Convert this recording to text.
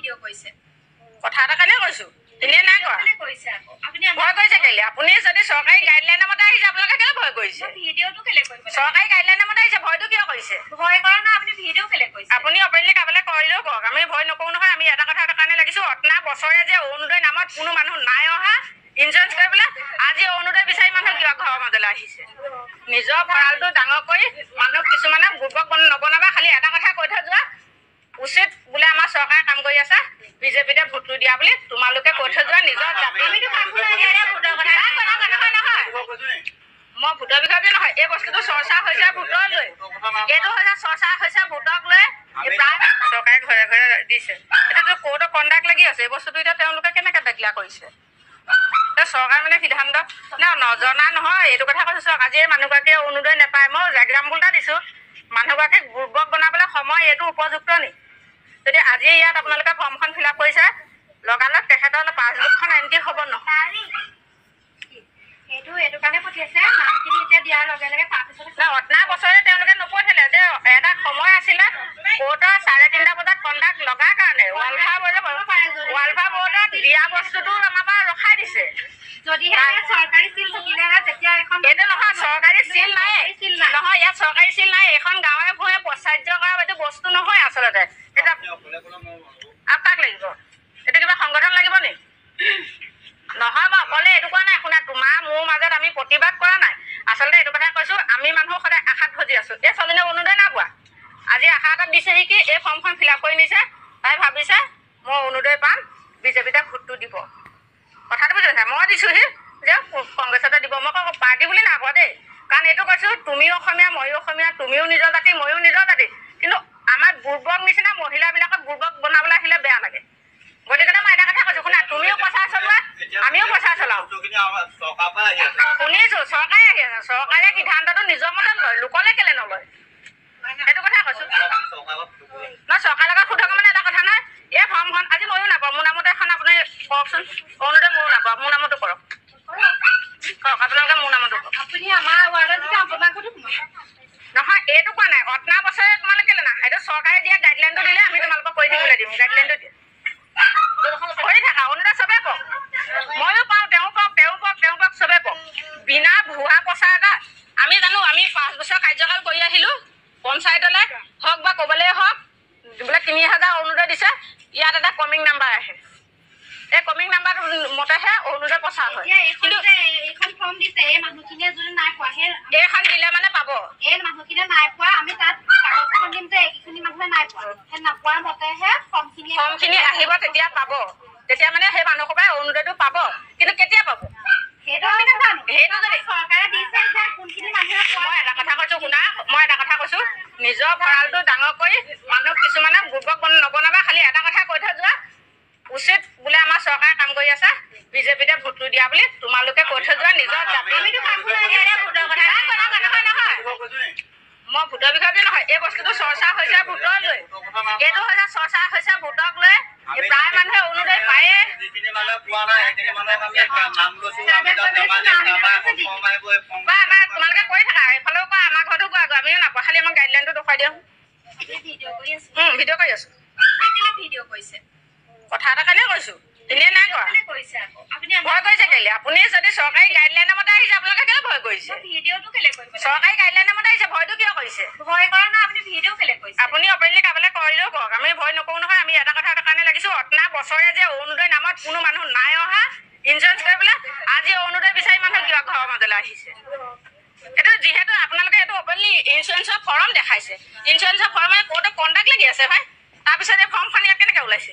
video' কৰিছে কথা এটা কাৰণে কৈছো এনে নাই কৰা কৰিছে আকৌ আপুনি ভয় কৰিছে কেলে আপুনি যদি চৰকাৰী গাইডলাইনৰ মতে আহিছে আপোনালোকে কেলে ভয় কৰিছে ভিডিঅ'টো কেলে কৰিব চৰকাৰী গাইডলাইনৰ মতে আহিছে ভয়টো কিয় কৰিছে ভয় কৰা না আপুনি ভিডিঅ' কেলে কৰিছে আপুনি অপেনলি কাবলৈ কৰিলেও কওক আমি ভয় নকৰো নহয় আমি এটা কথা কাৰণে লাগিছো অতনা বছৰে যে অৰুণোদয় নামত কোনো মানুহ নাই অহা ইঞ্চুৰেঞ্চ কৰিবলৈ আজি অৰুণোদয় বিচাৰি মানুহ কিয় ঘৰৰ মাজলৈ আহিছে নিজৰ ভঁৰালটো ডাঙৰ কৰি মানুহ কিছুমানে বুৰ্বক নবনাবা খালি এটা কথা কৈ থৈ যোৱা উচিত বোলে আমাৰ চৰকাৰে কাম কৰি আছে বিজেপিতে ভোটটো দিয়া বুলি তোমালোকে কৈ থৈ যোৱা নিজৰ আমিতো কাম কৰি ভোটৰ কথা মই ভোটৰ বিষয়টো নহয় এই বস্তুটো চৰ্চা হৈছে ভোটক লৈ এইটো হৈছে চৰ্চা হৈছে ভোটক লৈ প্ৰায় চৰকাৰে ঘৰে ঘৰে দিছে এইটোতো কোৰ্ট অফ কণ্ডাক্ট লাগি আছে এই বস্তুটো এতিয়া তেওঁলোকে কেনেকৈ ডিক্লেয়াৰ কৰিছে চৰকাৰ মানে সিদ্ধান্ত নজনা নহয় এইটো কথা কৈছো চাওক আজি এই মানুহগৰাকীয়ে অৰুণোদয় নাপায় মই এক্সাম্পল এটা দিছো মানুহগৰাকীক বুৰ্বক বনাবলৈ সময় এইটো উপযুক্ত নি যদি আজি ইয়াত আপোনালোকে ফৰ্মখন ফিল আপ কৰিছে লগালগ তেখেতৰ পাছবুকখন এণ্ট্ৰি হ'ব নহয় এইটো কাৰণে পঠিয়াইছে নামখিনি এতিয়া দিয়াৰ লগে লগে তাৰপিছত অতনা বছৰে তেওঁলোকে নপঠিয়ালে যে এটা সময় আছিলে কোৰ্টৰ 3:30 বজাত কণ্ডাক্ট লগাৰ কাৰণে ৱালফাৰ বৰ্ডত দিয়া বস্তুটো আমাৰ পৰা ৰখাই দিছে যদিহে চৰকাৰী চিল থাকিলে তেতিয়া এখন এইটো নহয় চৰকাৰী চিল নাই নহয় ইয়াত চৰকাৰী চিল নাই এখন গাঁৱে ভূঞে প্ৰচাৰ্য কৰা এইটো বস্তু নহয় আচলতে আপোনাক লাগিব এইটো কিবা সংগঠন লাগিব নি নহয় মই অকলে এইটো কোৱা নাই শুনা তোমাৰ মোৰ মাজত আমি প্ৰতিবাদ কৰা নাই আচলতে এইটো কথা কৈছো আমি মানুহ সদায় আশাত ভজি আছো এই ছোৱালীজনীয়ে অৰুণোদয় নাই পোৱা আজি আশা এটাত দিছেহি কি এই ফৰ্মখন ফিল আপ কৰি নিছে তাই ভাবিছে মই অৰুণোদয় পাম বিজেপিতে ভোটটো দিব কথাটো বুজিছে মই দিছোহি যে কংগ্ৰেছতে দিব মই আকৌ পাৰ্টি বুলি নাই কোৱা দেই কাৰণ এইটো কৈছো তুমিও অসমীয়া ময়ো অসমীয়া তুমিও নিজৰ জাতি ময়ো নিজৰ জাতি কিন্তু আমাৰ বুৰ্বক নিচিনা মহিলাবিলাকক বুৰ্বক বনাবলৈ আহিলে বেয়া লাগে গতিকে মই এটা কথা কৈছো শুনা তুমিও প্ৰচাৰ চলোৱা আমিও প্ৰচাৰ চলাওঁ শুনিছো চৰকাৰে আহি আছে চৰকাৰে সিদ্ধান্তটো নিজৰ মতে লয় লোকলে কেলে নলয় সেইটো কথা কৈছো নহয় চৰকাৰৰ লগত সোধক মানে এটা কথা নহয় এই ফৰ্মখন আজি ময়ো নাপাওঁ মোৰ নামতে এখন আপুনি কওকচোন অৰুণোদয় ময়ো নাপাওঁ মোৰ নামতো কৰক আপোনালোকে মোৰ নামতো কৰক আপুনি আমাৰ ৱাৰ্ডত যেতিয়া আপোনালোকতো নহয় এইটো কোৱা নাই অতনা বছৰে তোমালোকে কেলে নাখায় এইটো চৰকাৰে দিয়া গাইডলাইনটো দিলে আমি তোমালোকক কৰি থাকিবলৈ দিম গাইডলাইনটো দিয়ে কৰি থাকা অৰুণোদয় চবে কওক ময়ো পাওঁ তেওঁ পাওক চবে কওক বিনা ভুৱা প্ৰচাৰ এটা আমি জানো আমি 5 বছৰ কাৰ্যকাল কৰি আহিলো পঞ্চায়তলৈ হওক বা ক'বলৈ হওক বোলে 3000 অৰুণোদয় দিছে ইয়াত এটা কমিং নাম্বাৰ আহে এই কমিং নাম্বাৰটো মতেহে অৰুণোদয় প্ৰচাৰ হয় কিন্তু এইখন ফৰ্ম দিছে এই মানুহখিনিয়ে যদি নাই পোৱা এইখন দিলে মানে পাব এই মানুহখিনিয়ে নাই পোৱা আমি তাত কাগজখন দিম যে এইখিনি মানুহে নাই পোৱা সেই নাপোৱাৰ মতেহে ফৰ্মখিনি আহিব তেতিয়া পাব তেতিয়া মানে সেই মানুহসোপাই অৰুণোদয়টো পাব কিন্তু কেতিয়া পাব সেইটো আমি নাজানো সেইটো যদি চৰকাৰে দিছে যে কোনখিনি মানুহে মই এটা কথা কৈছো শুনা মই এটা কথা কৈছো নিজৰ ভঁৰালটো ডাঙৰ কৰি মানুহ কিছুমানে বুৰ্বক নবনাবা খালি এটা কথা কৈ থৈ যোৱা উচিত বোলে আমাৰ চৰকাৰে কাম কৰি আছে বিজেপিতে ভোটটো দিয়া বুলি তোমালোকে কৈ থৈ যোৱা নিজৰ আমিতো কাম কৰি ভোটৰ কথা নহয় মই ভোটৰ বিষয়টো নহয় এই বস্তুটো চৰ্চা হৈছে ভোটক লৈ এইটো হৈছে চৰ্চা হৈছে ভোটক লৈ প্ৰায় মানুহে অৰুণোদয় পায়ে তোমালোকে কৰি থাকা এইফালেও কোৱা আমাৰ ঘৰতো কোৱা আমিও নাপাওঁ খালি আমাক গাইডলাইনটো দেখুৱাই দিওঁ ভিডিঅ' কৰি আছো ভিডিঅ' কৰিছে কথা এটা কাৰণে কৈছো এনে নাই কৰা কৰিছে আকৌ আপুনি ভয় কৰিছে কেলে আপুনি যদি চৰকাৰী গাইডলাইনৰ মতে আহিছে আপোনালোকে কেলে ভয় কৰিছে ভিডিঅ'টো কেলে কৰিব চৰকাৰী গাইডলাইনৰ মতে আহিছে ভয়টো কিয় কৰিছে ভয় কৰা না আপুনি ভিডিঅ' কেলে কৰিছে আপুনি অপেনলি কাবলৈ কৰিলেও কওক আমি ভয় নকৰো নহয় আমি এটা কথা কাৰণে লাগিছো অতনা বছৰে যে অৰুণোদয় নামত কোনো মানুহ নাই অহা ইঞ্চুৰেঞ্চ কৰিবলৈ আজি অৰুণোদয় বিচাৰি মানুহ কিয় ঘৰৰ মাজলৈ আহিছে এইটো যিহেতু আপোনালোকে এইটো অপেনলি ইঞ্চুৰেঞ্চৰ ফৰ্ম দেখাইছে ইঞ্চুৰেঞ্চৰ ফৰ্মে কোৰ্ট অফ কণ্ডাক্ট লাগি আছে ভাই তাৰপিছত এই ফৰ্মখন ইয়াত কেনেকৈ ওলাইছে